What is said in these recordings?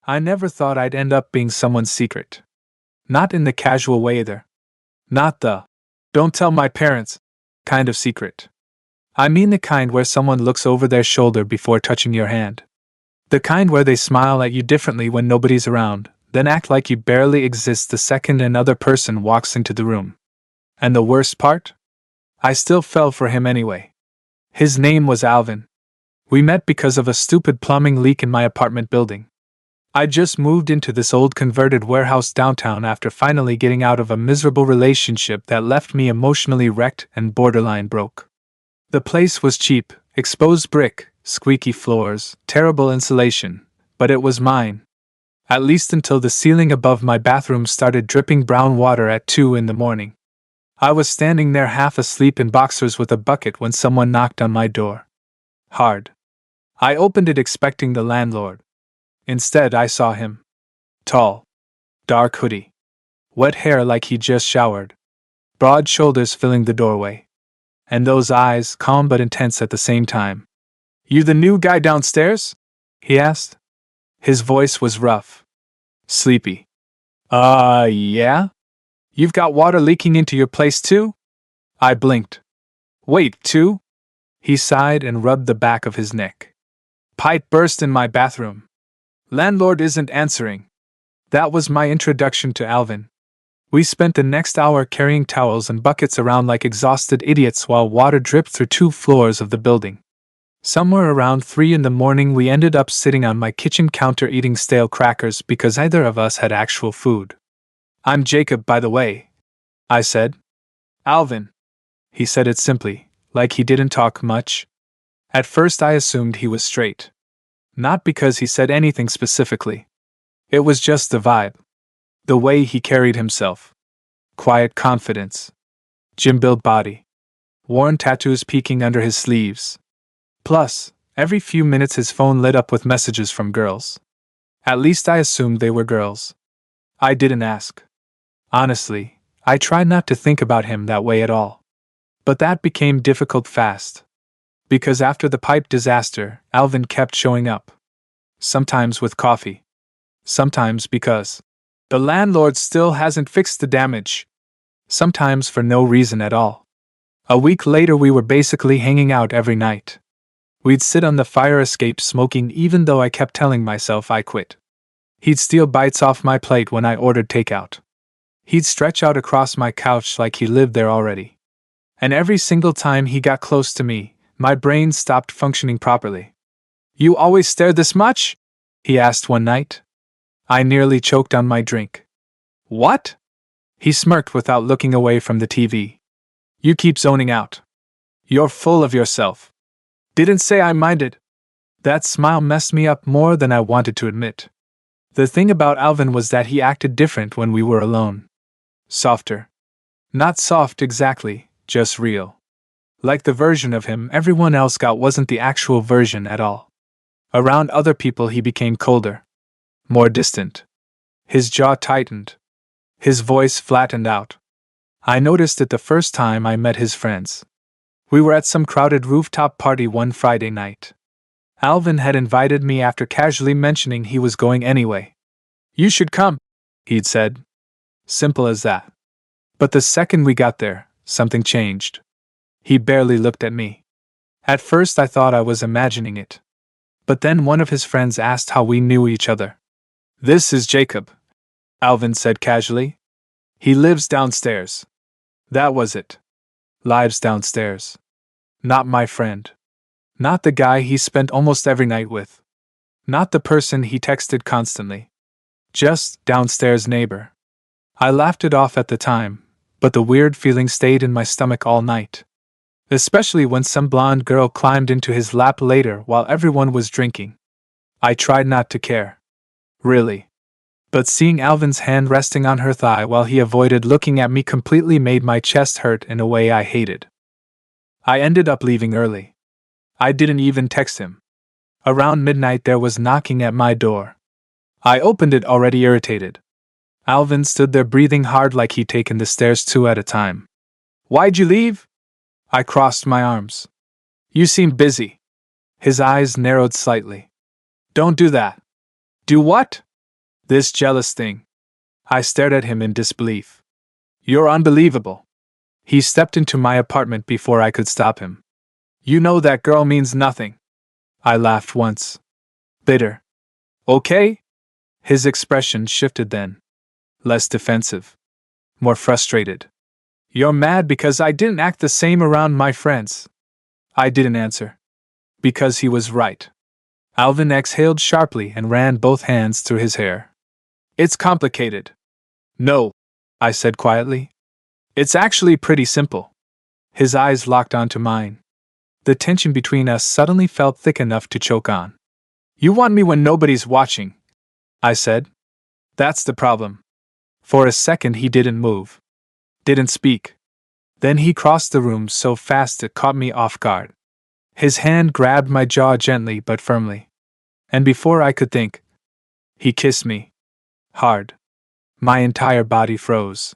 I never thought I'd end up being someone's secret. Not in the casual way either. Not the, don't tell my parents, kind of secret. I mean the kind where someone looks over their shoulder before touching your hand. The kind where they smile at you differently when nobody's around, then act like you barely exist the second another person walks into the room. And the worst part? I still fell for him anyway. His name was Alvin. We met because of a stupid plumbing leak in my apartment building. I just moved into this old converted warehouse downtown after finally getting out of a miserable relationship that left me emotionally wrecked and borderline broke. The place was cheap, exposed brick, squeaky floors, terrible insulation, but it was mine. At least until the ceiling above my bathroom started dripping brown water at 2 in the morning. I was standing there half asleep in boxers with a bucket when someone knocked on my door. Hard. I opened it expecting the landlord. Instead, I saw him. Tall. Dark hoodie. Wet hair like he just showered. Broad shoulders filling the doorway. And those eyes, calm but intense at the same time. "You the new guy downstairs?" he asked. His voice was rough. Sleepy. Yeah? You've got water leaking into your place too?" I blinked. "Wait, too?" He sighed and rubbed the back of his neck. "Pipe burst in my bathroom. Landlord isn't answering." That was my introduction to Alvin. We spent the next hour carrying towels and buckets around like exhausted idiots while water dripped through 2 floors of the building. Somewhere around 3 in the morning we ended up sitting on my kitchen counter eating stale crackers because neither of us had actual food. "I'm Jacob, by the way," I said. "Alvin." He said it simply, like he didn't talk much. At first I assumed he was straight. Not because he said anything specifically. It was just the vibe. The way he carried himself. Quiet confidence. Gym-built body. Worn tattoos peeking under his sleeves. Plus, every few minutes his phone lit up with messages from girls. At least I assumed they were girls. I didn't ask. Honestly, I tried not to think about him that way at all. But that became difficult fast. Because after the pipe disaster, Alvin kept showing up. Sometimes with coffee. Sometimes because the landlord still hasn't fixed the damage. Sometimes for no reason at all. A week later we were basically hanging out every night. We'd sit on the fire escape smoking even though I kept telling myself I quit. He'd steal bites off my plate when I ordered takeout. He'd stretch out across my couch like he lived there already. And every single time he got close to me, my brain stopped functioning properly. "You always stare this much?" he asked one night. I nearly choked on my drink. "What?" He smirked without looking away from the TV. "You keep zoning out. You're full of yourself." Didn't say I minded. That smile messed me up more than I wanted to admit. The thing about Alvin was that he acted different when we were alone. Softer. Not soft exactly, just real. Like the version of him everyone else got wasn't the actual version at all. Around other people he became colder. More distant. His jaw tightened. His voice flattened out. I noticed it the first time I met his friends. We were at some crowded rooftop party one Friday night. Alvin had invited me after casually mentioning he was going anyway. "You should come," he'd said. Simple as that. But the second we got there, something changed. He barely looked at me. At first I thought I was imagining it. But then one of his friends asked how we knew each other. "This is Jacob," Alvin said casually. "He lives downstairs." That was it. Lives downstairs. Not my friend. Not the guy he spent almost every night with. Not the person he texted constantly. Just downstairs neighbor. I laughed it off at the time, but the weird feeling stayed in my stomach all night. Especially when some blonde girl climbed into his lap later while everyone was drinking. I tried not to care. Really. But seeing Alvin's hand resting on her thigh while he avoided looking at me completely made my chest hurt in a way I hated. I ended up leaving early. I didn't even text him. Around midnight there was knocking at my door. I opened it already irritated. Alvin stood there breathing hard like he'd taken the stairs 2 at a time. "Why'd you leave?" I crossed my arms. "You seem busy." His eyes narrowed slightly. "Don't do that." "Do what?" This jealous thing. I stared at him in disbelief. You're unbelievable. He stepped into my apartment before I could stop him. You know that girl means nothing. I laughed once. Bitter. Okay? His expression shifted then. Less defensive. More frustrated. You're mad because I didn't act the same around my friends. I didn't answer. Because he was right. Alvin exhaled sharply and ran both hands through his hair. It's complicated. No, I said quietly. It's actually pretty simple. His eyes locked onto mine. The tension between us suddenly felt thick enough to choke on. You want me when nobody's watching, I said. That's the problem. For a second he didn't move. Didn't speak. Then he crossed the room so fast it caught me off guard. His hand grabbed my jaw gently but firmly. And before I could think, he kissed me. Hard. My entire body froze.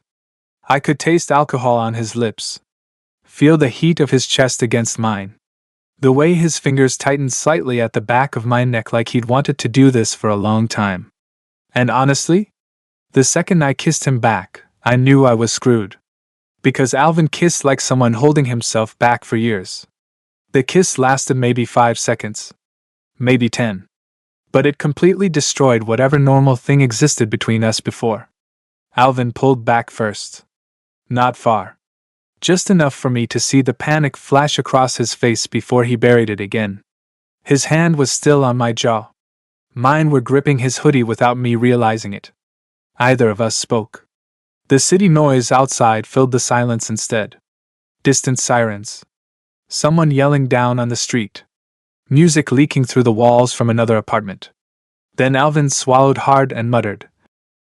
I could taste alcohol on his lips. Feel the heat of his chest against mine. The way his fingers tightened slightly at the back of my neck like he'd wanted to do this for a long time. And honestly, the second I kissed him back, I knew I was screwed. Because Alvin kissed like someone holding himself back for years. The kiss lasted maybe 5 seconds. Maybe 10. But it completely destroyed whatever normal thing existed between us before. Alvin pulled back first. Not far. Just enough for me to see the panic flash across his face before he buried it again. His hand was still on my jaw. Mine were gripping his hoodie without me realizing it. Neither of us spoke. The city noise outside filled the silence instead. Distant sirens. Someone yelling down on the street. Music leaking through the walls from another apartment. Then Alvin swallowed hard and muttered,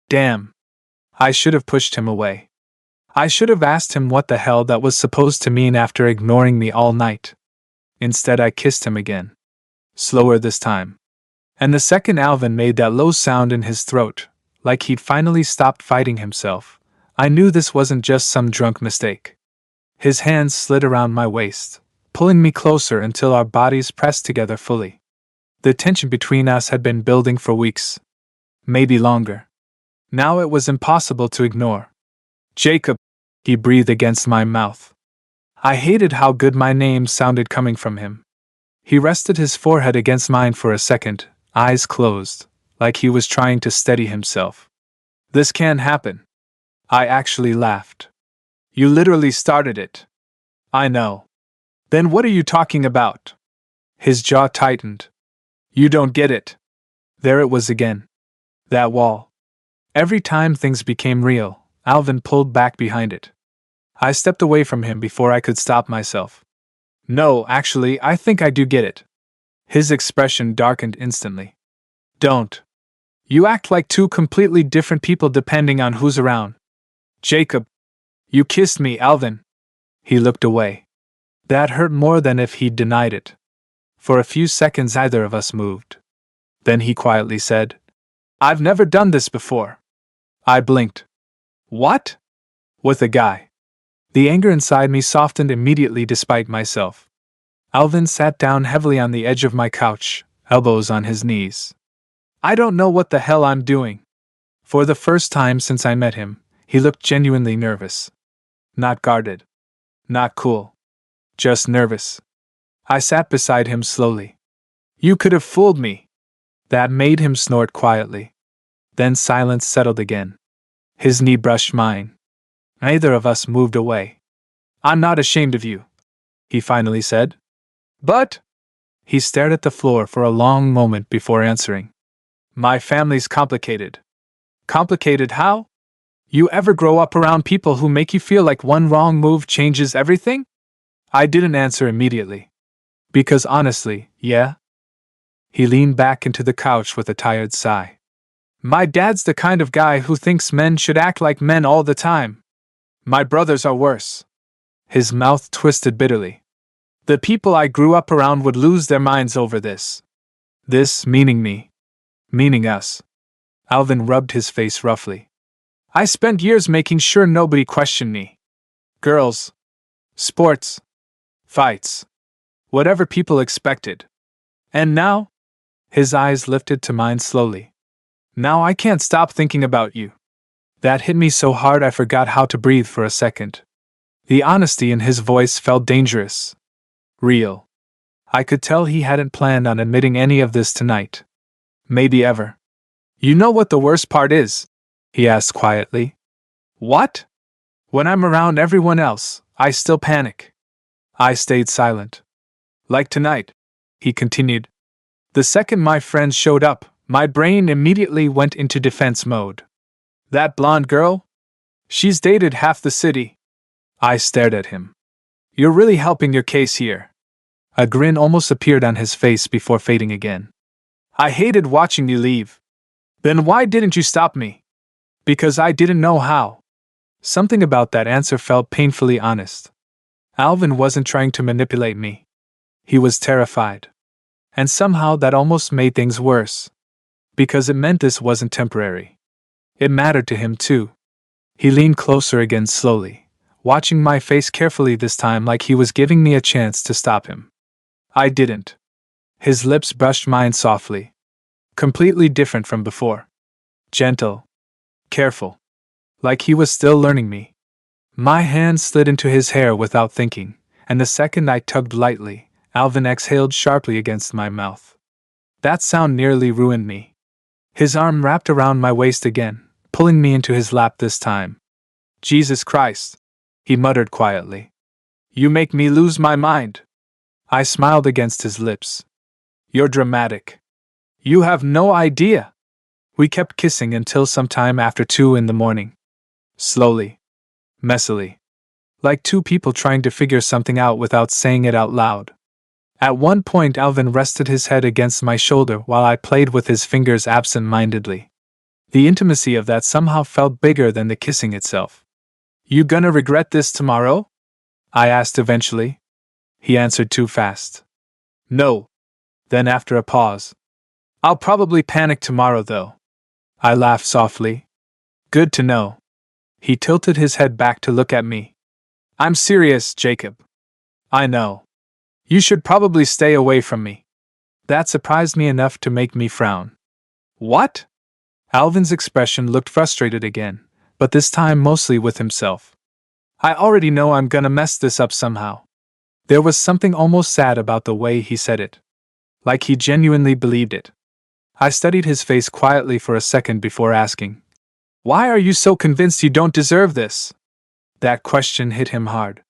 "Damn." I should have pushed him away. I should have asked him what the hell that was supposed to mean after ignoring me all night. Instead, I kissed him again. Slower this time. And the second Alvin made that low sound in his throat, like he'd finally stopped fighting himself, I knew this wasn't just some drunk mistake. His hands slid around my waist, pulling me closer until our bodies pressed together fully. The tension between us had been building for weeks. Maybe longer. Now it was impossible to ignore. "Jacob," he breathed against my mouth. I hated how good my name sounded coming from him. He rested his forehead against mine for a second, eyes closed, like he was trying to steady himself. "This can't happen." I actually laughed. "You literally started it." "I know." "Then what are you talking about?" His jaw tightened. "You don't get it." There it was again. That wall. Every time things became real, Alvin pulled back behind it. I stepped away from him before I could stop myself. "No, actually, I think I do get it." His expression darkened instantly. "Don't. You act like two completely different people depending on who's around." "Jacob. You kissed me, Alvin." He looked away. That hurt more than if he'd denied it. For a few seconds neither of us moved. Then he quietly said, "I've never done this before." I blinked. "What?" "With a guy." The anger inside me softened immediately despite myself. Alvin sat down heavily on the edge of my couch, elbows on his knees. "I don't know what the hell I'm doing." For the first time since I met him, he looked genuinely nervous. Not guarded. Not cool. Just nervous. I sat beside him slowly. "You could have fooled me." That made him snort quietly. Then silence settled again. His knee brushed mine. Neither of us moved away. "I'm not ashamed of you," he finally said. "But—" He stared at the floor for a long moment before answering. "My family's complicated." "Complicated how? You ever grow up around people who make you feel like one wrong move changes everything?" I didn't answer immediately. Because honestly, yeah. He leaned back into the couch with a tired sigh. "My dad's the kind of guy who thinks men should act like men all the time. My brothers are worse." His mouth twisted bitterly. "The people I grew up around would lose their minds over this." This meaning me. Meaning us. Alvin rubbed his face roughly. "I spent years making sure nobody questioned me. Girls. Sports. Fights. Whatever people expected. And now?" His eyes lifted to mine slowly. Now I can't stop thinking about you. That hit me so hard I forgot how to breathe for a second. The honesty in his voice felt dangerous. Real. I could tell he hadn't planned on admitting any of this tonight. Maybe ever. You know what the worst part is? He asked quietly. What? When I'm around everyone else, I still panic. I stayed silent. Like tonight, he continued. The second my friends showed up, my brain immediately went into defense mode. That blonde girl? She's dated half the city. I stared at him. You're really helping your case here. A grin almost appeared on his face before fading again. I hated watching you leave. Then why didn't you stop me? Because I didn't know how. Something about that answer felt painfully honest. Alvin wasn't trying to manipulate me. He was terrified. And somehow that almost made things worse. Because it meant this wasn't temporary. It mattered to him too. He leaned closer again slowly, watching my face carefully this time like he was giving me a chance to stop him. I didn't. His lips brushed mine softly. Completely different from before. Gentle. Careful. Like he was still learning me. My hand slid into his hair without thinking, and the second I tugged lightly, Alvin exhaled sharply against my mouth. That sound nearly ruined me. His arm wrapped around my waist again, pulling me into his lap this time. Jesus Christ, he muttered quietly. You make me lose my mind. I smiled against his lips. You're dramatic. You have no idea. We kept kissing until sometime after 2 in the morning. Slowly. Messily. Like two people trying to figure something out without saying it out loud. At one point Alvin rested his head against my shoulder while I played with his fingers absent-mindedly. The intimacy of that somehow felt bigger than the kissing itself. You gonna regret this tomorrow? I asked eventually. He answered too fast. No. Then after a pause. I'll probably panic tomorrow though. I laughed softly. Good to know. He tilted his head back to look at me. I'm serious, Jacob. I know. You should probably stay away from me. That surprised me enough to make me frown. What? Alvin's expression looked frustrated again, but this time mostly with himself. I already know I'm gonna mess this up somehow. There was something almost sad about the way he said it. Like he genuinely believed it. I studied his face quietly for a second before asking, why are you so convinced you don't deserve this? That question hit him hard.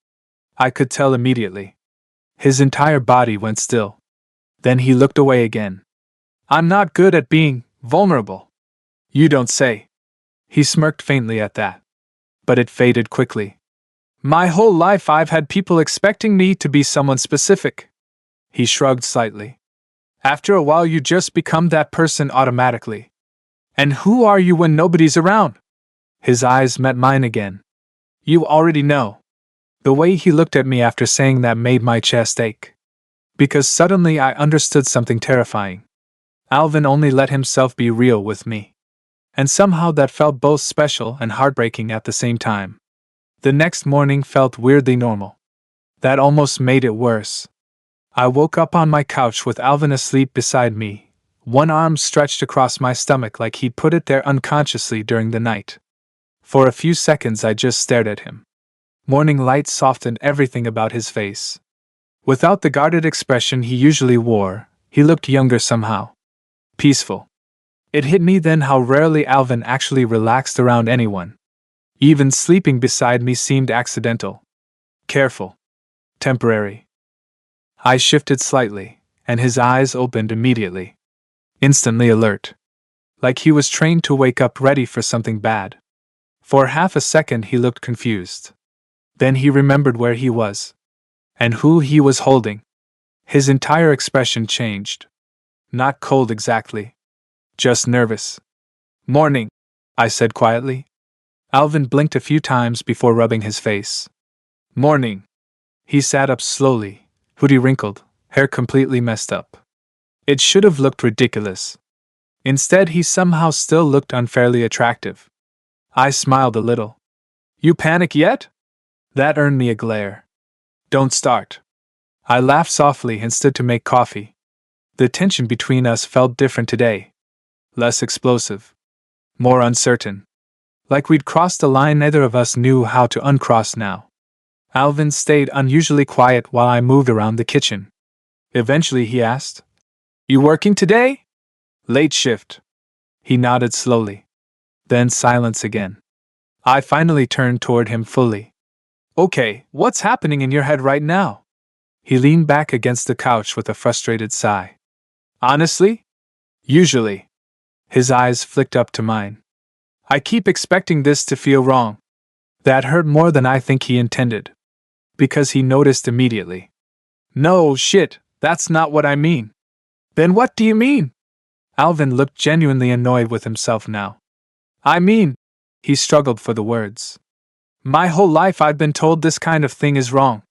I could tell immediately. His entire body went still. Then he looked away again. I'm not good at being vulnerable. You don't say. He smirked faintly at that. But it faded quickly. My whole life I've had people expecting me to be someone specific. He shrugged slightly. After a while you just become that person automatically. And who are you when nobody's around? His eyes met mine again. You already know. The way he looked at me after saying that made my chest ache. Because suddenly I understood something terrifying. Alvin only let himself be real with me. And somehow that felt both special and heartbreaking at the same time. The next morning felt weirdly normal. That almost made it worse. I woke up on my couch with Alvin asleep beside me, one arm stretched across my stomach like he'd put it there unconsciously during the night. For a few seconds I just stared at him. Morning light softened everything about his face. Without the guarded expression he usually wore, he looked younger somehow. Peaceful. It hit me then how rarely Alvin actually relaxed around anyone. Even sleeping beside me seemed accidental. Careful. Temporary. I shifted slightly, and his eyes opened immediately. Instantly alert. Like he was trained to wake up ready for something bad. For half a second he looked confused. Then he remembered where he was. And who he was holding. His entire expression changed. Not cold exactly. Just nervous. Morning, I said quietly. Alvin blinked a few times before rubbing his face. Morning. He sat up slowly, hoodie wrinkled, hair completely messed up. It should have looked ridiculous. Instead, he somehow still looked unfairly attractive. I smiled a little. You panic yet? That earned me a glare. Don't start. I laughed softly and stood to make coffee. The tension between us felt different today. Less explosive. More uncertain. Like we'd crossed a line neither of us knew how to uncross now. Alvin stayed unusually quiet while I moved around the kitchen. Eventually he asked, "You working today?" "Late shift." He nodded slowly. Then silence again. I finally turned toward him fully. "Okay, what's happening in your head right now?" He leaned back against the couch with a frustrated sigh. "Honestly? Usually." His eyes flicked up to mine. "I keep expecting this to feel wrong." That hurt more than I think he intended. Because he noticed immediately. "No, shit, that's not what I mean." "Then what do you mean?" Alvin looked genuinely annoyed with himself now. "I mean," he struggled for the words. "My whole life I've been told this kind of thing is wrong.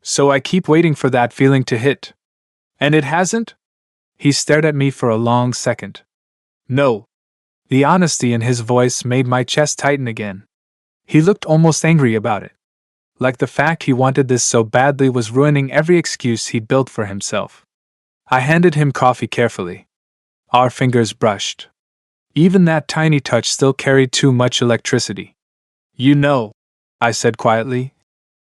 So I keep waiting for that feeling to hit. And it hasn't?" He stared at me for a long second. "No." The honesty in his voice made my chest tighten again. He looked almost angry about it. Like the fact he wanted this so badly was ruining every excuse he'd built for himself. I handed him coffee carefully. Our fingers brushed. Even that tiny touch still carried too much electricity. "You know," I said quietly,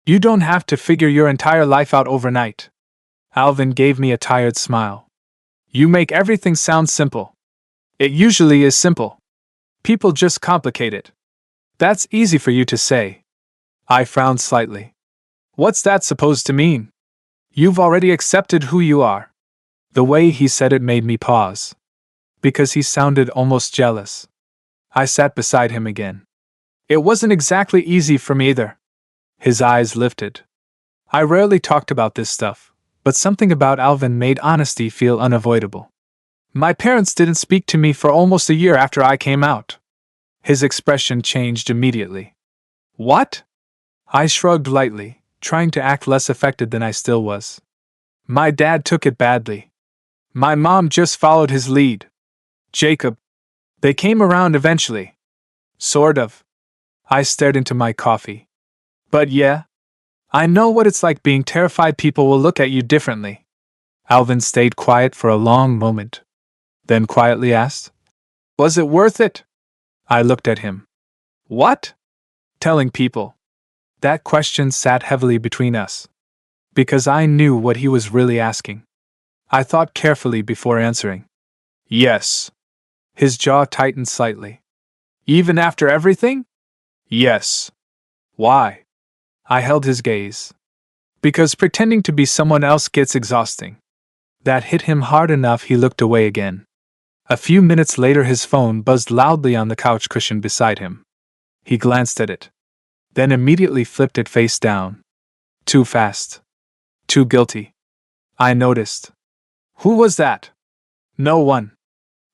"you don't have to figure your entire life out overnight." Alvin gave me a tired smile. "You make everything sound simple." "It usually is simple. People just complicate it." "That's easy for you to say." I frowned slightly. "What's that supposed to mean?" "You've already accepted who you are." The way he said it made me pause. Because he sounded almost jealous. I sat beside him again. "It wasn't exactly easy for me either." His eyes lifted. I rarely talked about this stuff, but something about Alvin made honesty feel unavoidable. "My parents didn't speak to me for almost a year after I came out." His expression changed immediately. "What?" I shrugged lightly, trying to act less affected than I still was. "My dad took it badly. My mom just followed his lead." "Jacob." "They came around eventually." "Sort of." I stared into my coffee. "But yeah. I know what it's like being terrified people will look at you differently." Alvin stayed quiet for a long moment. Then quietly asked, "Was it worth it?" I looked at him. "What?" "Telling people." That question sat heavily between us. Because I knew what he was really asking. I thought carefully before answering. "Yes." His jaw tightened slightly. "Even after everything?" "Yes." "Why?" I held his gaze. "Because pretending to be someone else gets exhausting." That hit him hard enough he looked away again. A few minutes later his phone buzzed loudly on the couch cushion beside him. He glanced at it. Then immediately flipped it face down. Too fast. Too guilty. I noticed. "Who was that?" "No one."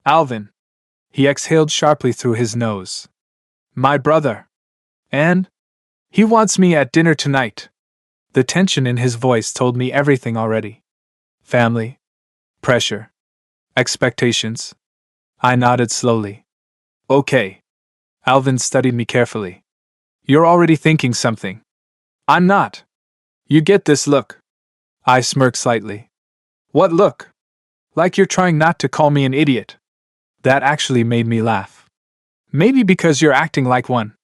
"Alvin." He exhaled sharply through his nose. "My brother." "And?" "He wants me at dinner tonight." The tension in his voice told me everything already. Family. Pressure. Expectations. I nodded slowly. "Okay." Alvin studied me carefully. "You're already thinking something." "I'm not." "You get this look." I smirked slightly. "What look?" "Like you're trying not to call me an idiot." That actually made me laugh. "Maybe because you're acting like one."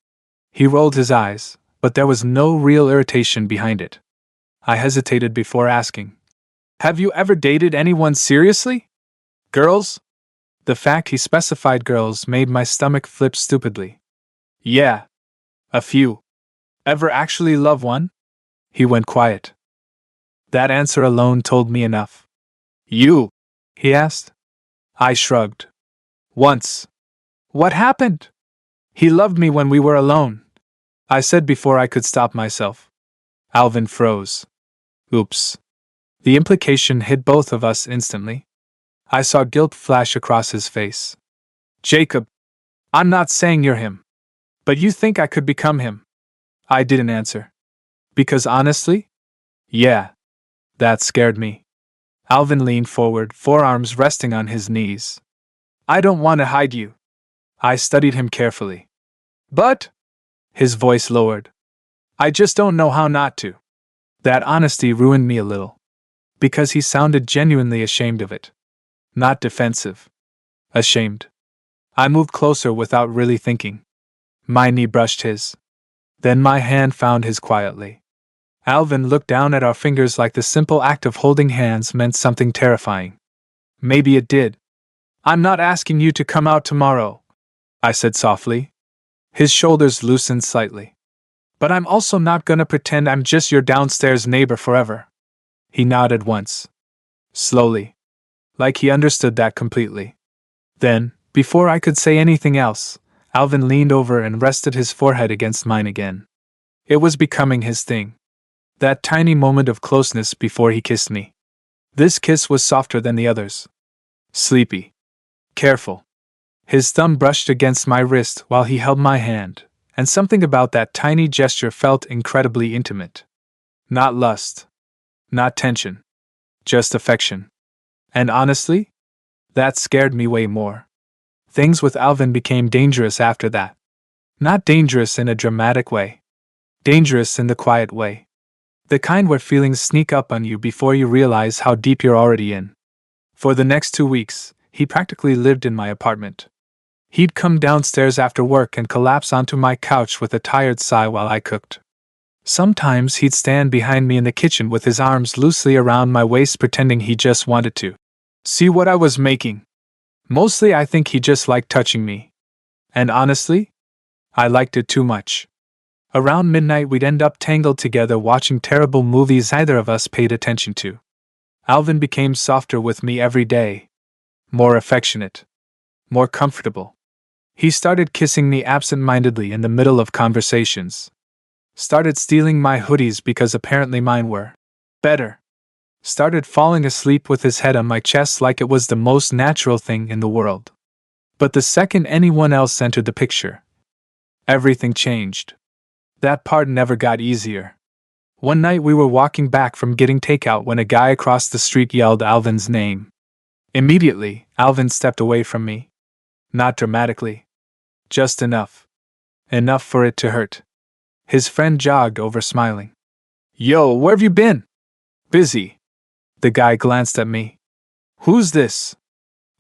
He rolled his eyes, but there was no real irritation behind it. I hesitated before asking, "Have you ever dated anyone seriously?" "Girls?" The fact he specified girls made my stomach flip stupidly. "Yeah. A few." "Ever actually love one?" He went quiet. That answer alone told me enough. "You?" he asked. I shrugged. "Once." "What happened?" "He loved me when we were alone," I said before I could stop myself. Alvin froze. Oops. The implication hit both of us instantly. I saw guilt flash across his face. "Jacob, I'm not saying you're him. But you think I could become him?" I didn't answer. Because honestly? Yeah. That scared me. Alvin leaned forward, forearms resting on his knees. "I don't want to hide you." I studied him carefully. "But," his voice lowered, "I just don't know how not to." That honesty ruined me a little. Because he sounded genuinely ashamed of it. Not defensive. Ashamed. I moved closer without really thinking. My knee brushed his. Then my hand found his quietly. Alvin looked down at our fingers like the simple act of holding hands meant something terrifying. Maybe it did. I'm not asking you to come out tomorrow, I said softly. His shoulders loosened slightly. But I'm also not gonna pretend I'm just your downstairs neighbor forever. He nodded once. Slowly. Like he understood that completely. Then, before I could say anything else, Alvin leaned over and rested his forehead against mine again. It was becoming his thing. That tiny moment of closeness before he kissed me. This kiss was softer than the others. Sleepy. Careful. His thumb brushed against my wrist while he held my hand, and something about that tiny gesture felt incredibly intimate. Not lust. Not tension. Just affection. And honestly, that scared me way more. Things with Alvin became dangerous after that. Not dangerous in a dramatic way. Dangerous in the quiet way. The kind where feelings sneak up on you before you realize how deep you're already in. For the next 2 weeks, he practically lived in my apartment. He'd come downstairs after work and collapse onto my couch with a tired sigh while I cooked. Sometimes he'd stand behind me in the kitchen with his arms loosely around my waist pretending he just wanted to see what I was making. Mostly I think he just liked touching me. And honestly, I liked it too much. Around midnight we'd end up tangled together watching terrible movies neither of us paid attention to. Alvin became softer with me every day. More affectionate. More comfortable. He started kissing me absent-mindedly in the middle of conversations. Started stealing my hoodies because apparently mine were better. Started falling asleep with his head on my chest like it was the most natural thing in the world. But the second anyone else entered the picture, everything changed. That part never got easier. One night we were walking back from getting takeout when a guy across the street yelled Alvin's name. Immediately, Alvin stepped away from me. Not dramatically. Just enough. Enough for it to hurt. His friend jogged over smiling. Yo, where've you been? Busy. The guy glanced at me. Who's this?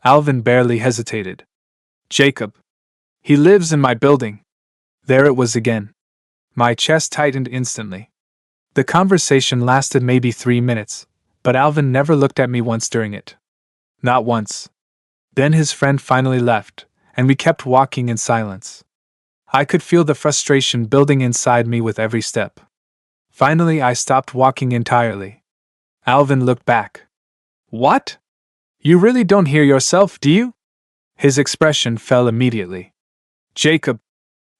Alvin barely hesitated. Jacob. He lives in my building. There it was again. My chest tightened instantly. The conversation lasted maybe 3 minutes, but Alvin never looked at me once during it. Not once. Then his friend finally left, and we kept walking in silence. I could feel the frustration building inside me with every step. Finally, I stopped walking entirely. Alvin looked back. What? You really don't hear yourself, do you? His expression fell immediately. Jacob.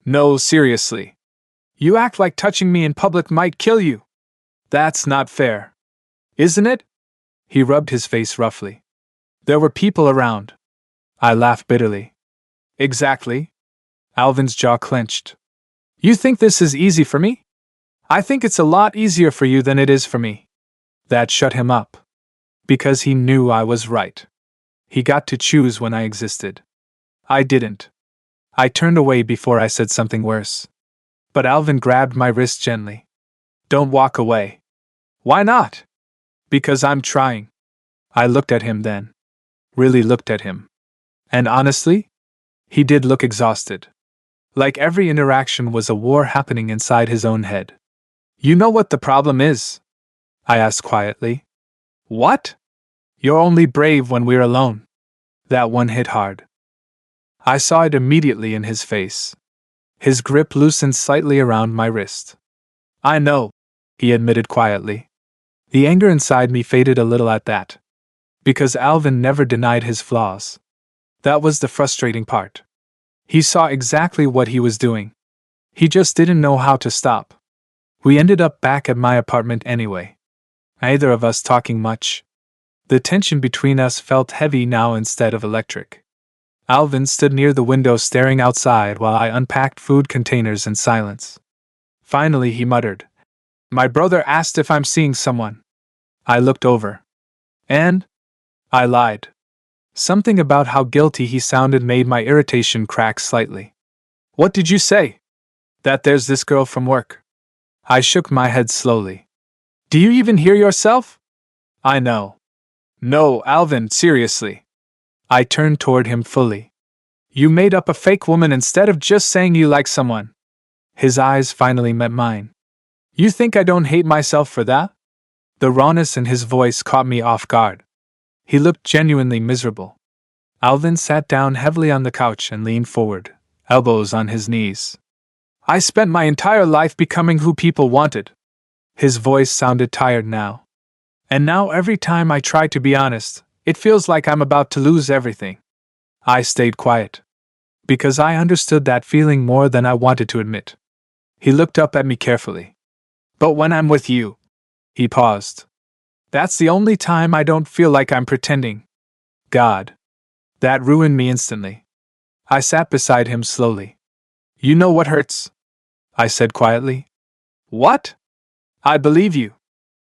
No, seriously. You act like touching me in public might kill you. That's not fair. Isn't it? He rubbed his face roughly. There were people around. I laughed bitterly. Exactly. Alvin's jaw clenched. You think this is easy for me? I think it's a lot easier for you than it is for me. That shut him up. Because he knew I was right. He got to choose when I existed. I didn't. I turned away before I said something worse. But Alvin grabbed my wrist gently. Don't walk away. Why not? Because I'm trying. I looked at him then. Really looked at him. And honestly, he did look exhausted. Like every interaction was a war happening inside his own head. You know what the problem is? I asked quietly. What? You're only brave when we're alone. That one hit hard. I saw it immediately in his face. His grip loosened slightly around my wrist. I know, he admitted quietly. The anger inside me faded a little at that. Because Alvin never denied his flaws. That was the frustrating part. He saw exactly what he was doing. He just didn't know how to stop. We ended up back at my apartment anyway. Neither of us talking much. The tension between us felt heavy now instead of electric. Alvin stood near the window staring outside while I unpacked food containers in silence. Finally he muttered, My brother asked if I'm seeing someone. I looked over. And? I lied. Something about how guilty he sounded made my irritation crack slightly. What did you say? That there's this girl from work. I shook my head slowly. Do you even hear yourself? I know. No, Alvin, seriously. I turned toward him fully. You made up a fake woman instead of just saying you like someone. His eyes finally met mine. You think I don't hate myself for that? The rawness in his voice caught me off guard. He looked genuinely miserable. Alvin sat down heavily on the couch and leaned forward, elbows on his knees. I spent my entire life becoming who people wanted. His voice sounded tired now. And now every time I try to be honest, it feels like I'm about to lose everything. I stayed quiet. Because I understood that feeling more than I wanted to admit. He looked up at me carefully. But when I'm with you, he paused. That's the only time I don't feel like I'm pretending. God. That ruined me instantly. I sat beside him slowly. You know what hurts? I said quietly. What? I believe you.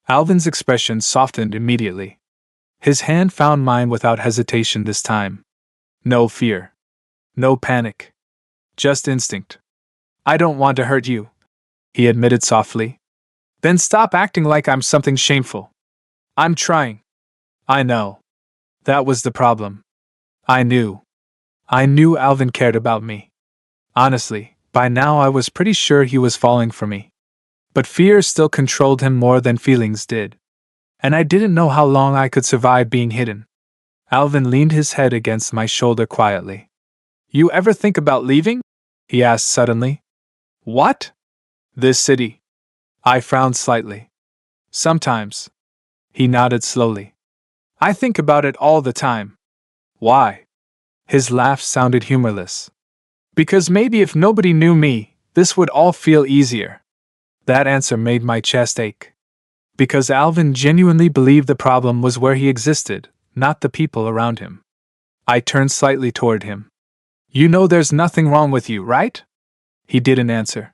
Alvin's expression softened immediately. His hand found mine without hesitation this time. No fear. No panic. Just instinct. I don't want to hurt you, he admitted softly. Then stop acting like I'm something shameful. I'm trying. I know. That was the problem. I knew. I knew Alvin cared about me. Honestly, by now I was pretty sure he was falling for me. But fear still controlled him more than feelings did. And I didn't know how long I could survive being hidden. Alvin leaned his head against my shoulder quietly. You ever think about leaving? He asked suddenly. What? This city. I frowned slightly. Sometimes. He nodded slowly. I think about it all the time. Why? His laugh sounded humorless. Because maybe if nobody knew me, this would all feel easier. That answer made my chest ache. Because Alvin genuinely believed the problem was where he existed, not the people around him. I turned slightly toward him. You know there's nothing wrong with you, right? He didn't answer.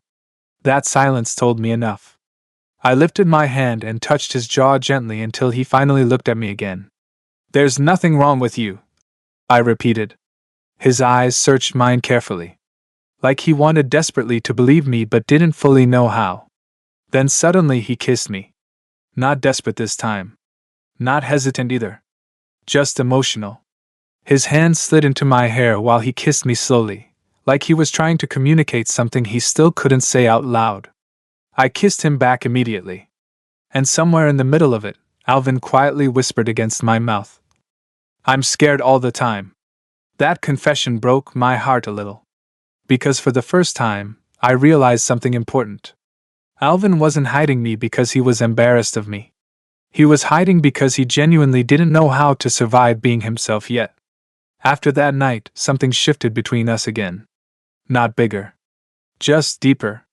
That silence told me enough. I lifted my hand and touched his jaw gently until he finally looked at me again. There's nothing wrong with you, I repeated. His eyes searched mine carefully. Like he wanted desperately to believe me but didn't fully know how. Then suddenly he kissed me. Not desperate this time. Not hesitant either. Just emotional. His hand slid into my hair while he kissed me slowly, like he was trying to communicate something he still couldn't say out loud. I kissed him back immediately. And somewhere in the middle of it, Alvin quietly whispered against my mouth. I'm scared all the time. That confession broke my heart a little. Because for the first time, I realized something important. Alvin wasn't hiding me because he was embarrassed of me. He was hiding because he genuinely didn't know how to survive being himself yet. After that night, something shifted between us again. Not bigger. Just deeper.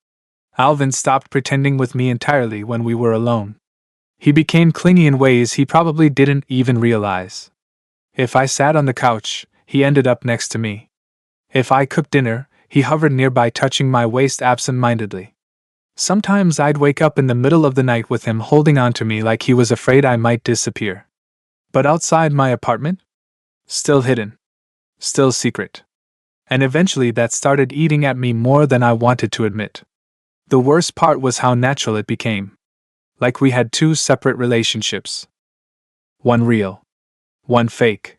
Alvin stopped pretending with me entirely when we were alone. He became clingy in ways he probably didn't even realize. If I sat on the couch, he ended up next to me. If I cooked dinner, he hovered nearby touching my waist absent-mindedly. Sometimes I'd wake up in the middle of the night with him holding on to me like he was afraid I might disappear. But outside my apartment? Still hidden. Still secret. And eventually that started eating at me more than I wanted to admit. The worst part was how natural it became. Like we had two separate relationships. One real. One fake.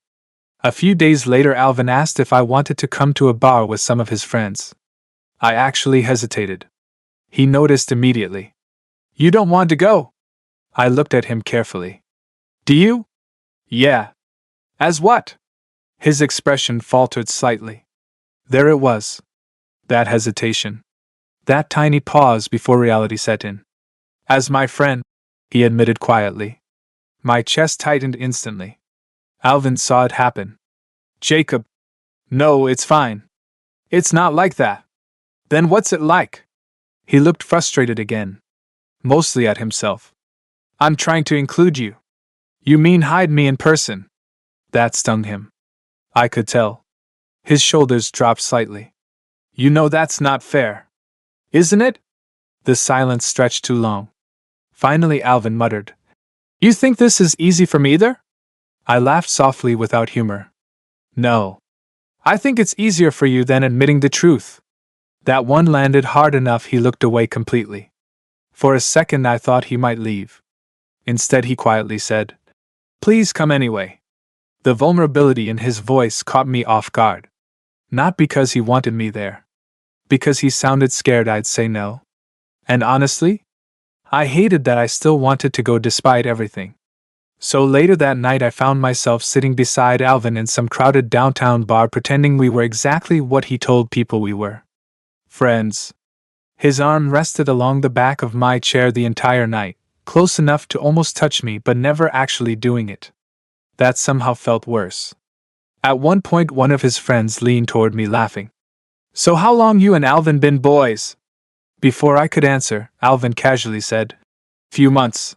A few days later Alvin asked if I wanted to come to a bar with some of his friends. I actually hesitated. He noticed immediately. You don't want to go? I looked at him carefully. Do you? Yeah. As what? His expression faltered slightly. There it was. That hesitation. That tiny pause before reality set in. As my friend, he admitted quietly. My chest tightened instantly. Alvin saw it happen. Jacob. No, it's fine. It's not like that. Then what's it like? He looked frustrated again. Mostly at himself. I'm trying to include you. You mean hide me in person? That stung him. I could tell. His shoulders dropped slightly. You know that's not fair. Isn't it? The silence stretched too long. Finally Alvin muttered. You think this is easy for me either? I laughed softly without humor. No. I think it's easier for you than admitting the truth. That one landed hard enough he looked away completely. For a second I thought he might leave. Instead he quietly said, Please come anyway. The vulnerability in his voice caught me off guard. Not because he wanted me there. Because he sounded scared I'd say no. And honestly, I hated that I still wanted to go despite everything. So later that night I found myself sitting beside Alvin in some crowded downtown bar pretending we were exactly what he told people we were. Friends. His arm rested along the back of my chair the entire night, close enough to almost touch me but never actually doing it. That somehow felt worse. At one point one of his friends leaned toward me laughing. "So how long you and Alvin been boys?" Before I could answer, Alvin casually said, "Few months."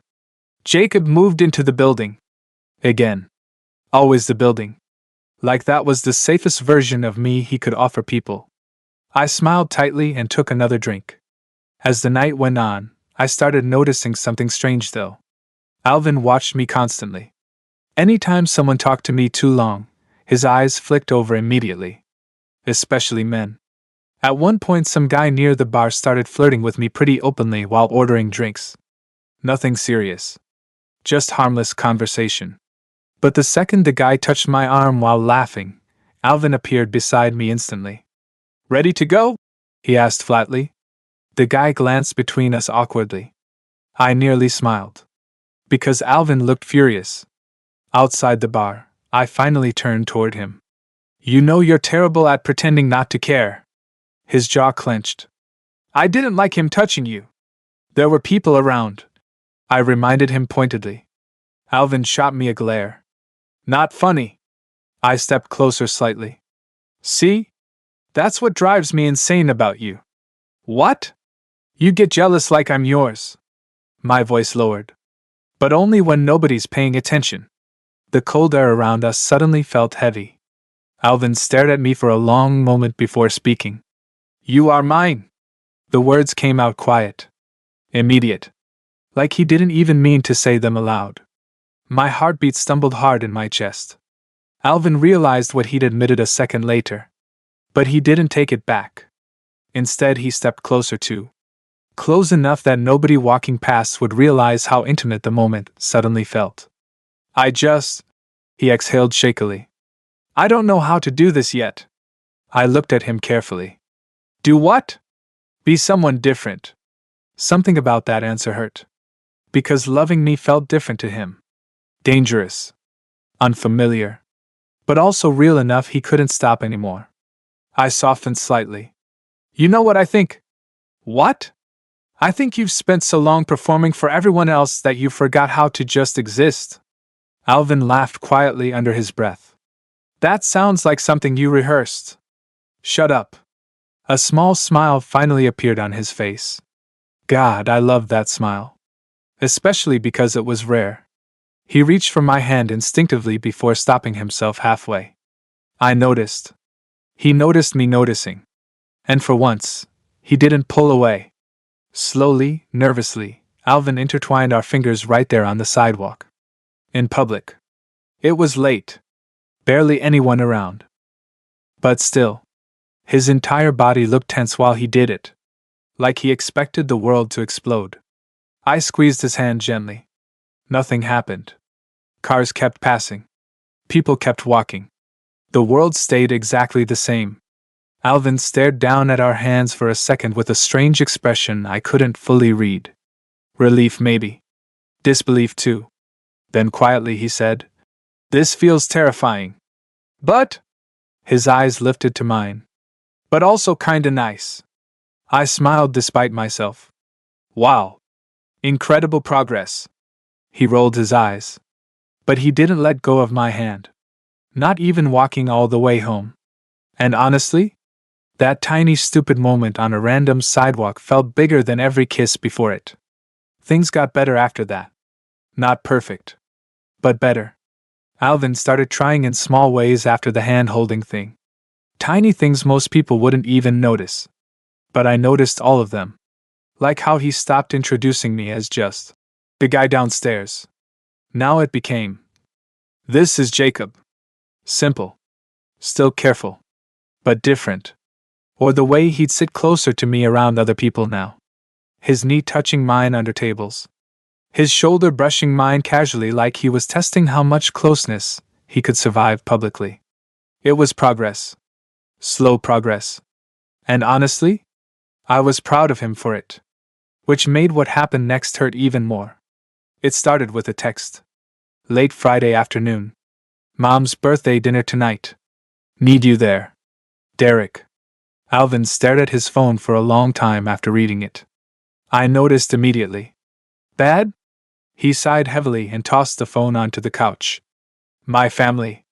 Jacob moved into the building. Again. Always the building. Like that was the safest version of me he could offer people. I smiled tightly and took another drink. As the night went on, I started noticing something strange though. Alvin watched me constantly. Anytime someone talked to me too long, his eyes flicked over immediately. Especially men. At one point some guy near the bar started flirting with me pretty openly while ordering drinks. Nothing serious. Just harmless conversation. But the second the guy touched my arm while laughing, Alvin appeared beside me instantly. "Ready to go?" he asked flatly. The guy glanced between us awkwardly. I nearly smiled. Because Alvin looked furious. Outside the bar, I finally turned toward him. "You know you're terrible at pretending not to care." His jaw clenched. "I didn't like him touching you. There were people around," I reminded him pointedly. Alvin shot me a glare. "Not funny." I stepped closer slightly. "See? That's what drives me insane about you." "What?" "You get jealous like I'm yours." My voice lowered. "But only when nobody's paying attention." The cold air around us suddenly felt heavy. Alvin stared at me for a long moment before speaking. "You are mine." The words came out quiet. Immediate. Like he didn't even mean to say them aloud. My heartbeat stumbled hard in my chest. Alvin realized what he'd admitted a second later. But he didn't take it back. Instead, he stepped closer too. Close enough that nobody walking past would realize how intimate the moment suddenly felt. He exhaled shakily. "I don't know how to do this yet." I looked at him carefully. "Do what?" "Be someone different." Something about that answer hurt. Because loving me felt different to him. Dangerous. Unfamiliar. But also real enough he couldn't stop anymore. I softened slightly. "You know what I think?" "What?" "I think you've spent so long performing for everyone else that you forgot how to just exist." Alvin laughed quietly under his breath. "That sounds like something you rehearsed." "Shut up." A small smile finally appeared on his face. God, I loved that smile. Especially because it was rare. He reached for my hand instinctively before stopping himself halfway. I noticed. He noticed me noticing. And for once, he didn't pull away. Slowly, nervously, Alvin intertwined our fingers right there on the sidewalk. In public. It was late. Barely anyone around. But still. His entire body looked tense while he did it. Like he expected the world to explode. I squeezed his hand gently. Nothing happened. Cars kept passing. People kept walking. The world stayed exactly the same. Alvin stared down at our hands for a second with a strange expression I couldn't fully read. Relief maybe. Disbelief too. Then quietly he said, "This feels terrifying." "But?" His eyes lifted to mine. "But also kinda nice." I smiled despite myself. "Wow. Incredible progress." He rolled his eyes. But he didn't let go of my hand. Not even walking all the way home. And honestly, that tiny stupid moment on a random sidewalk felt bigger than every kiss before it. Things got better after that. Not perfect. But better. Alvin started trying in small ways after the hand-holding thing. Tiny things most people wouldn't even notice. But I noticed all of them. Like how he stopped introducing me as just the guy downstairs. Now it became, "This is Jacob." Simple. Still careful. But different. Or the way he'd sit closer to me around other people now. His knee touching mine under tables. His shoulder brushing mine casually like he was testing how much closeness he could survive publicly. It was progress. Slow progress. And honestly, I was proud of him for it. Which made what happened next hurt even more. It started with a text. Late Friday afternoon. Mom's birthday dinner tonight. Need you there. Derek. Alvin stared at his phone for a long time after reading it. I noticed immediately. Bad? He sighed heavily and tossed the phone onto the couch. My family.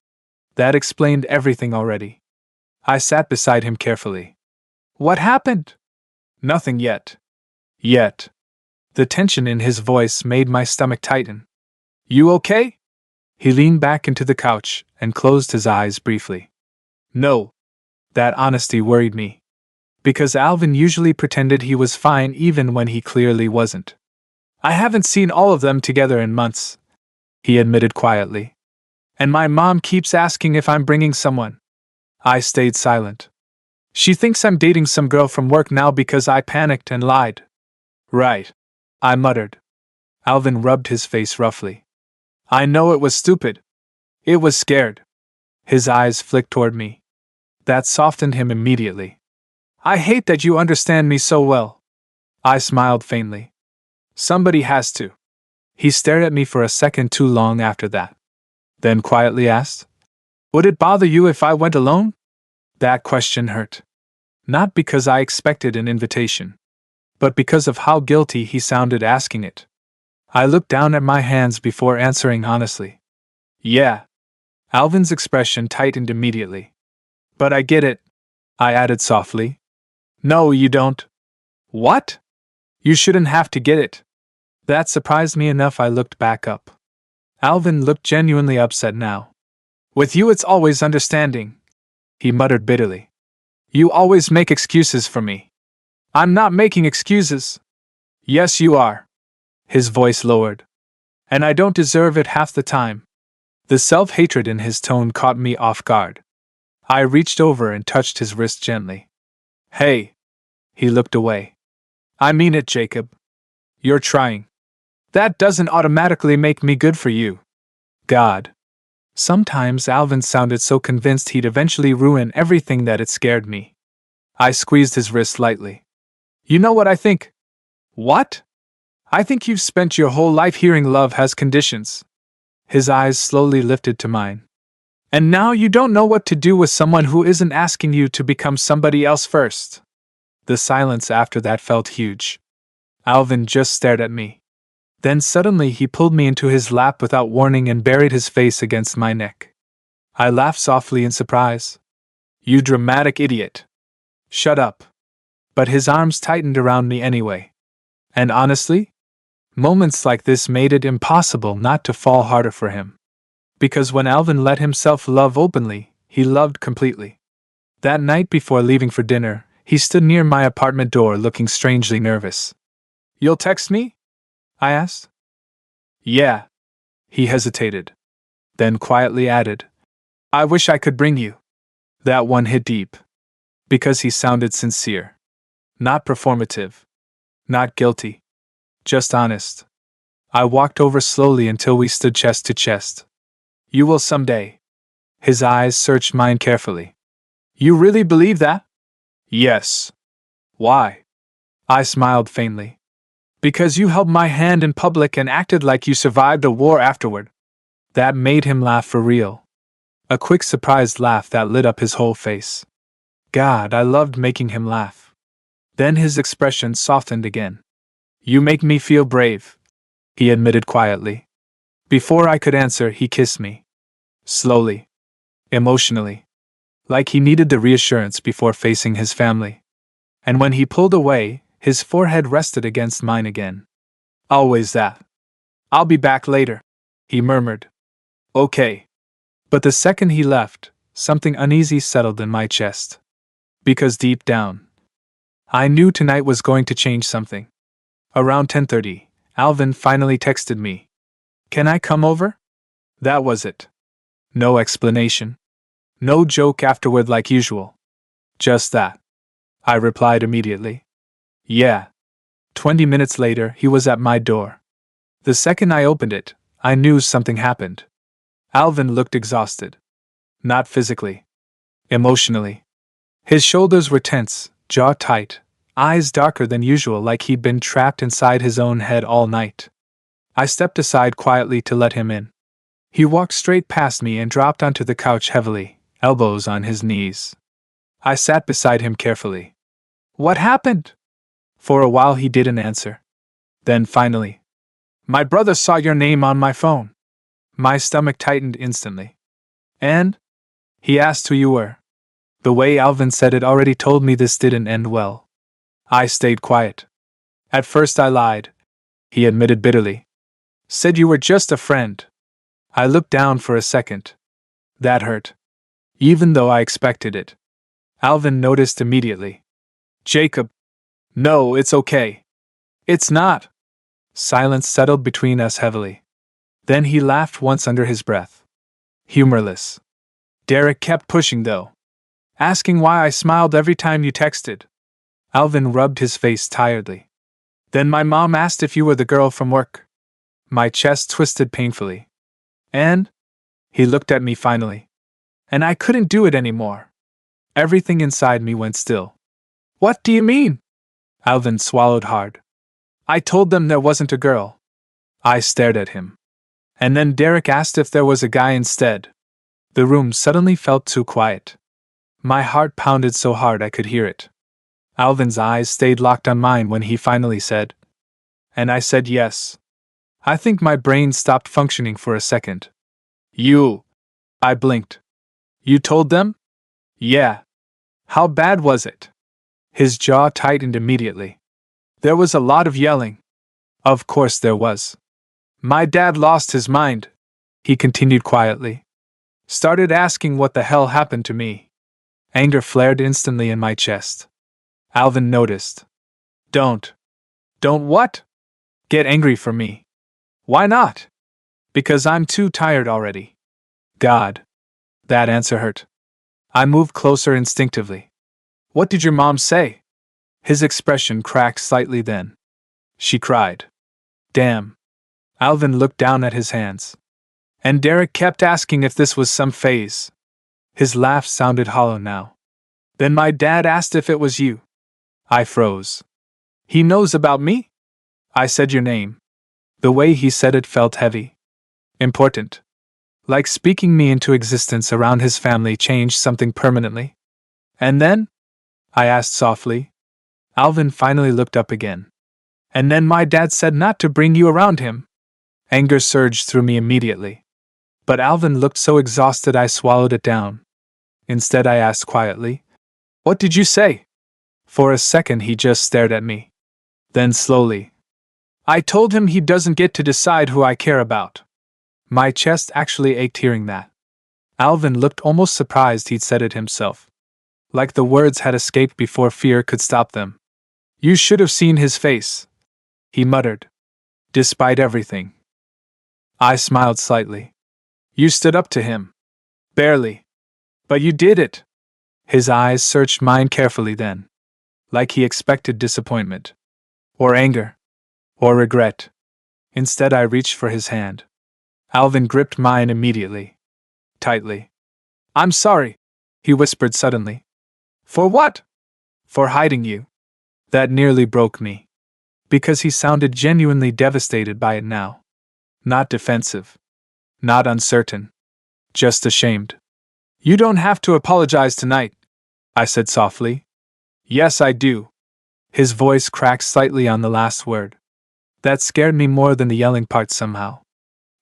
That explained everything already. I sat beside him carefully. What happened? Nothing yet. Yet. The tension in his voice made my stomach tighten. You okay? He leaned back into the couch and closed his eyes briefly. No. That honesty worried me. Because Alvin usually pretended he was fine even when he clearly wasn't. I haven't seen all of them together in months, he admitted quietly. And my mom keeps asking if I'm bringing someone. I stayed silent. She thinks I'm dating some girl from work now because I panicked and lied. Right, I muttered. Alvin rubbed his face roughly. I know it was stupid. It was scared. His eyes flicked toward me. That softened him immediately. I hate that you understand me so well. I smiled faintly. Somebody has to. He stared at me for a second too long after that. Then quietly asked, Would it bother you if I went alone? That question hurt. Not because I expected an invitation, but because of how guilty he sounded asking it. I looked down at my hands before answering honestly. Yeah. Alvin's expression tightened immediately. But I get it, I added softly. No, you don't. What? You shouldn't have to get it. That surprised me enough I looked back up. Alvin looked genuinely upset now. With you it's always understanding, he muttered bitterly. You always make excuses for me. I'm not making excuses. Yes, you are. His voice lowered. And I don't deserve it half the time. The self-hatred in his tone caught me off guard. I reached over and touched his wrist gently. Hey. He looked away. I mean it, Jacob. You're trying. That doesn't automatically make me good for you. God. Sometimes Alvin sounded so convinced he'd eventually ruin everything that it scared me. I squeezed his wrist lightly. You know what I think? What? I think you've spent your whole life hearing love has conditions. His eyes slowly lifted to mine. And now you don't know what to do with someone who isn't asking you to become somebody else first. The silence after that felt huge. Alvin just stared at me. Then suddenly he pulled me into his lap without warning and buried his face against my neck. I laughed softly in surprise. You dramatic idiot. Shut up. But his arms tightened around me anyway. And honestly, moments like this made it impossible not to fall harder for him. Because when Alvin let himself love openly, he loved completely. That night before leaving for dinner, he stood near my apartment door looking strangely nervous. You'll text me? I asked. Yeah. He hesitated. Then quietly added, I wish I could bring you. That one hit deep. Because he sounded sincere. Not performative. Not guilty. Just honest. I walked over slowly until we stood chest to chest. You will someday. His eyes searched mine carefully. You really believe that? Yes. Why? I smiled faintly. Because you held my hand in public and acted like you survived a war afterward. That made him laugh for real. A quick surprised laugh that lit up his whole face. God, I loved making him laugh. Then his expression softened again. You make me feel brave, he admitted quietly. Before I could answer, he kissed me. Slowly. Emotionally. Like he needed the reassurance before facing his family. And when he pulled away, his forehead rested against mine again. Always that. I'll be back later, he murmured. Okay. But the second he left, something uneasy settled in my chest. Because deep down, I knew tonight was going to change something. Around 10:30, Alvin finally texted me. Can I come over? That was it. No explanation. No joke afterward like usual. Just that. I replied immediately. Yeah. 20 minutes later, he was at my door. The second I opened it, I knew something happened. Alvin looked exhausted. Not physically. Emotionally. His shoulders were tense, jaw tight, eyes darker than usual, like he'd been trapped inside his own head all night. I stepped aside quietly to let him in. He walked straight past me and dropped onto the couch heavily, elbows on his knees. I sat beside him carefully. "What happened?" For a while he didn't answer. Then finally, "My brother saw your name on my phone." My stomach tightened instantly. "And?" He asked who you were. The way Alvin said it already told me this didn't end well. I stayed quiet. "At first I lied," he admitted bitterly. "Said you were just a friend." I looked down for a second. That hurt. Even though I expected it. Alvin noticed immediately. "Jacob." "No, it's okay." "It's not." Silence settled between us heavily. Then he laughed once under his breath. Humorless. "Derek kept pushing though. Asking why I smiled every time you texted." Alvin rubbed his face tiredly. "Then my mom asked if you were the girl from work." My chest twisted painfully. "And?" He looked at me finally. "And I couldn't do it anymore." Everything inside me went still. "What do you mean?" Alvin swallowed hard. "I told them there wasn't a girl." I stared at him. "And then Derek asked if there was a guy instead." The room suddenly felt too quiet. My heart pounded so hard I could hear it. Alvin's eyes stayed locked on mine when he finally said. And I said yes. I think my brain stopped functioning for a second. "You..." I blinked. "You told them?" "Yeah." "How bad was it?" His jaw tightened immediately. "There was a lot of yelling." "Of course there was." "My dad lost his mind," he continued quietly. "Started asking what the hell happened to me." Anger flared instantly in my chest. Alvin noticed. Don't what?" "Get angry for me." "Why not?" "Because I'm too tired already." God. That answer hurt. I moved closer instinctively. "What did your mom say?" His expression cracked slightly then. "She cried." "Damn." Alvin looked down at his hands. "And Derek kept asking if this was some phase." His laugh sounded hollow now. "Then my dad asked if it was you." I froze. "He knows about me?" I said your name. The way he said it felt heavy. Important. Like speaking me into existence around his family changed something permanently. "And then?" I asked softly. Alvin finally looked up again. "And then my dad said not to bring you around him." Anger surged through me immediately. But Alvin looked so exhausted I swallowed it down. Instead I asked quietly, "What did you say?" For a second he just stared at me. Then slowly, "I told him he doesn't get to decide who I care about." My chest actually ached hearing that. Alvin looked almost surprised he'd said it himself. Like the words had escaped before fear could stop them. "You should have seen his face," he muttered. "Despite everything." I smiled slightly. "You stood up to him." "Barely. But you did it." His eyes searched mine carefully then. Like he expected disappointment. Or anger. Or regret. Instead I reached for his hand. Alvin gripped mine immediately. Tightly. "I'm sorry," he whispered suddenly. "For what?" "For hiding you." That nearly broke me. Because he sounded genuinely devastated by it now. Not defensive. Not uncertain. Just ashamed. "You don't have to apologize tonight," I said softly. "Yes, I do." His voice cracked slightly on the last word. That scared me more than the yelling part somehow.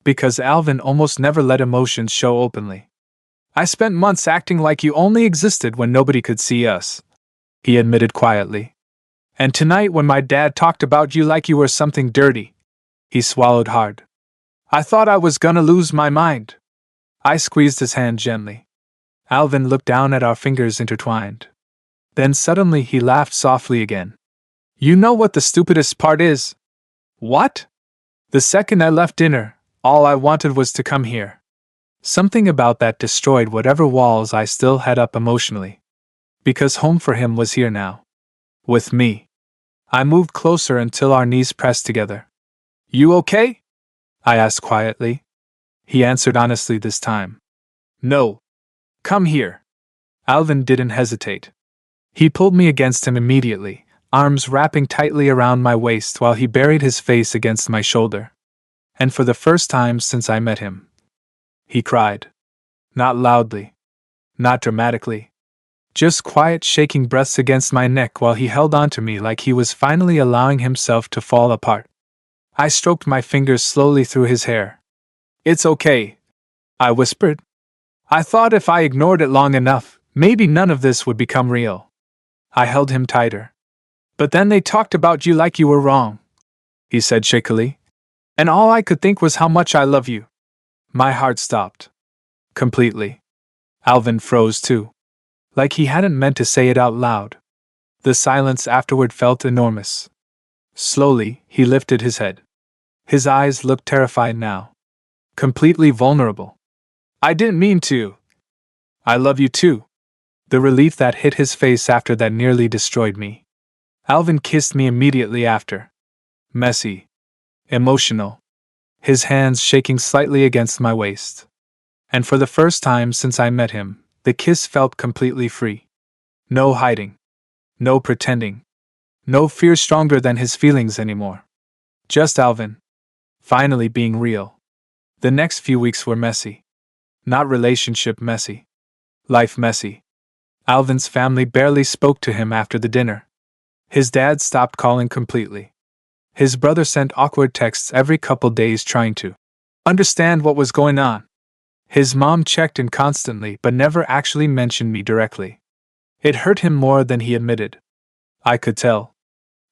Because Alvin almost never let emotions show openly. "I spent months acting like you only existed when nobody could see us," he admitted quietly. "And tonight when my dad talked about you like you were something dirty," he swallowed hard. "I thought I was gonna lose my mind." I squeezed his hand gently. Alvin looked down at our fingers intertwined. Then suddenly he laughed softly again. "You know what the stupidest part is?" "What?" "The second I left dinner, all I wanted was to come here." Something about that destroyed whatever walls I still had up emotionally. Because home for him was here now. With me. I moved closer until our knees pressed together. "You okay?" I asked quietly. He answered honestly this time. "No." "Come here." Alvin didn't hesitate. He pulled me against him immediately, arms wrapping tightly around my waist while he buried his face against my shoulder. And for the first time since I met him, he cried. Not loudly. Not dramatically. Just quiet shaking breaths against my neck while he held onto me like he was finally allowing himself to fall apart. I stroked my fingers slowly through his hair. It's okay, I whispered. I thought if I ignored it long enough, maybe none of this would become real. I held him tighter. But then they talked about you like you were wrong, he said shakily. And all I could think was how much I love you. My heart stopped. Completely. Alvin froze too. Like he hadn't meant to say it out loud. The silence afterward felt enormous. Slowly, he lifted his head. His eyes looked terrified now. Completely vulnerable. I didn't mean to. I love you too. The relief that hit his face after that nearly destroyed me. Alvin kissed me immediately after. Messy. Emotional. His hands shaking slightly against my waist. And for the first time since I met him, the kiss felt completely free. No hiding. No pretending. No fear stronger than his feelings anymore. Just Alvin. Finally being real. The next few weeks were messy. Not relationship messy. Life messy. Alvin's family barely spoke to him after the dinner. His dad stopped calling completely. His brother sent awkward texts every couple days trying to understand what was going on. His mom checked in constantly but never actually mentioned me directly. It hurt him more than he admitted. I could tell.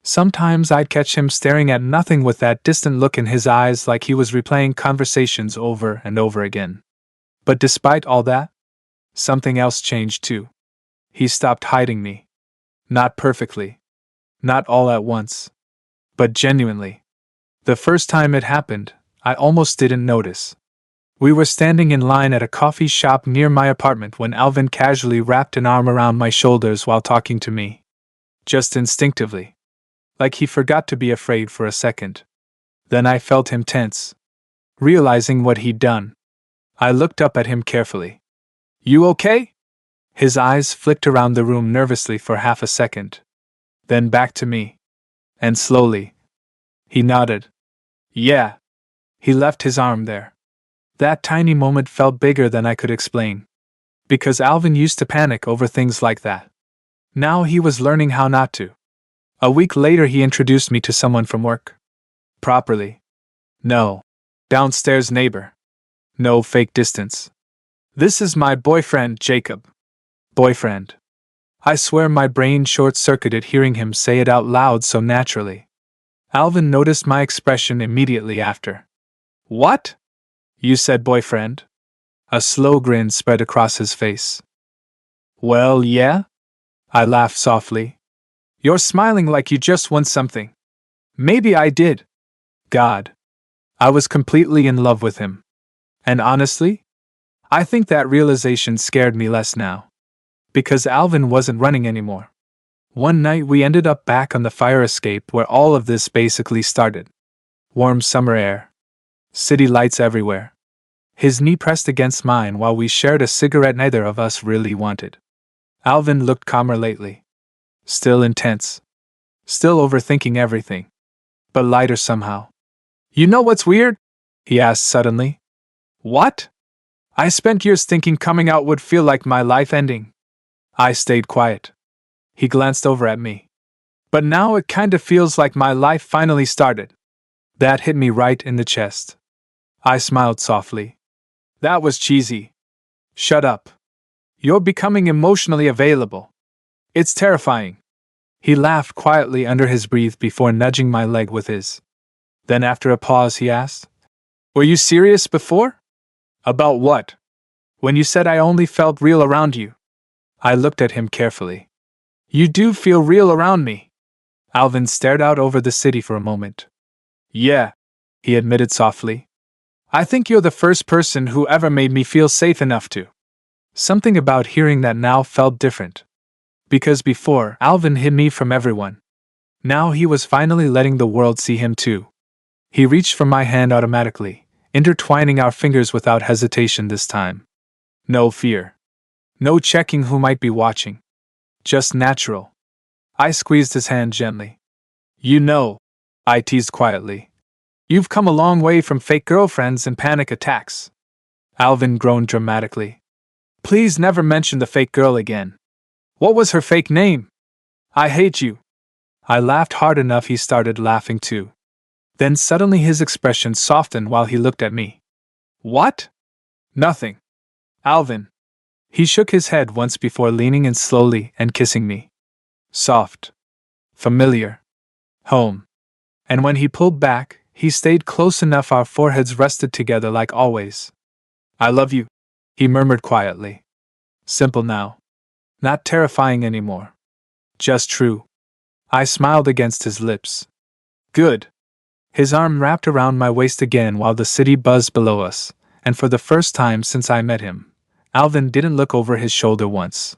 Sometimes I'd catch him staring at nothing with that distant look in his eyes like he was replaying conversations over and over again. But despite all that, something else changed too. He stopped hiding me. Not perfectly. Not all at once. But genuinely. The first time it happened, I almost didn't notice. We were standing in line at a coffee shop near my apartment when Alvin casually wrapped an arm around my shoulders while talking to me. Just instinctively. Like he forgot to be afraid for a second. Then I felt him tense. Realizing what he'd done. I looked up at him carefully. You okay? His eyes flicked around the room nervously for half a second. Then back to me. And slowly. He nodded. Yeah. He left his arm there. That tiny moment felt bigger than I could explain. Because Alvin used to panic over things like that. Now he was learning how not to. A week later he introduced me to someone from work. Properly. No. Downstairs neighbor. No fake distance. This is my boyfriend, Jacob. Boyfriend. I swear my brain short-circuited hearing him say it out loud so naturally. Alvin noticed my expression immediately after. What? You said boyfriend? A slow grin spread across his face. Well, yeah? I laughed softly. You're smiling like you just won something. Maybe I did. God. I was completely in love with him. And honestly, I think that realization scared me less now. Because Alvin wasn't running anymore. One night we ended up back on the fire escape where all of this basically started. Warm summer air. City lights everywhere. His knee pressed against mine while we shared a cigarette neither of us really wanted. Alvin looked calmer lately. Still intense. Still overthinking everything. But lighter somehow. You know what's weird? He asked suddenly. What? I spent years thinking coming out would feel like my life ending. I stayed quiet. He glanced over at me. But now it kinda feels like my life finally started. That hit me right in the chest. I smiled softly. That was cheesy. Shut up. You're becoming emotionally available. It's terrifying. He laughed quietly under his breath before nudging my leg with his. Then after a pause he asked, Were you serious before? About what? When you said I only felt real around you. I looked at him carefully. You do feel real around me. Alvin stared out over the city for a moment. Yeah, he admitted softly. I think you're the first person who ever made me feel safe enough to. Something about hearing that now felt different. Because before, Alvin hid me from everyone. Now he was finally letting the world see him too. He reached for my hand automatically, intertwining our fingers without hesitation this time. No fear. No checking who might be watching. Just natural. I squeezed his hand gently. You know, I teased quietly. You've come a long way from fake girlfriends and panic attacks. Alvin groaned dramatically. Please never mention the fake girl again. What was her fake name? I hate you. I laughed hard enough he started laughing too. Then suddenly his expression softened while he looked at me. What? Nothing. Alvin. He shook his head once before leaning in slowly and kissing me. Soft. Familiar. Home. And when he pulled back, he stayed close enough our foreheads rested together like always. I love you, he murmured quietly. Simple now. Not terrifying anymore. Just true. I smiled against his lips. Good. His arm wrapped around my waist again while the city buzzed below us, and for the first time since I met him, Alvin didn't look over his shoulder once.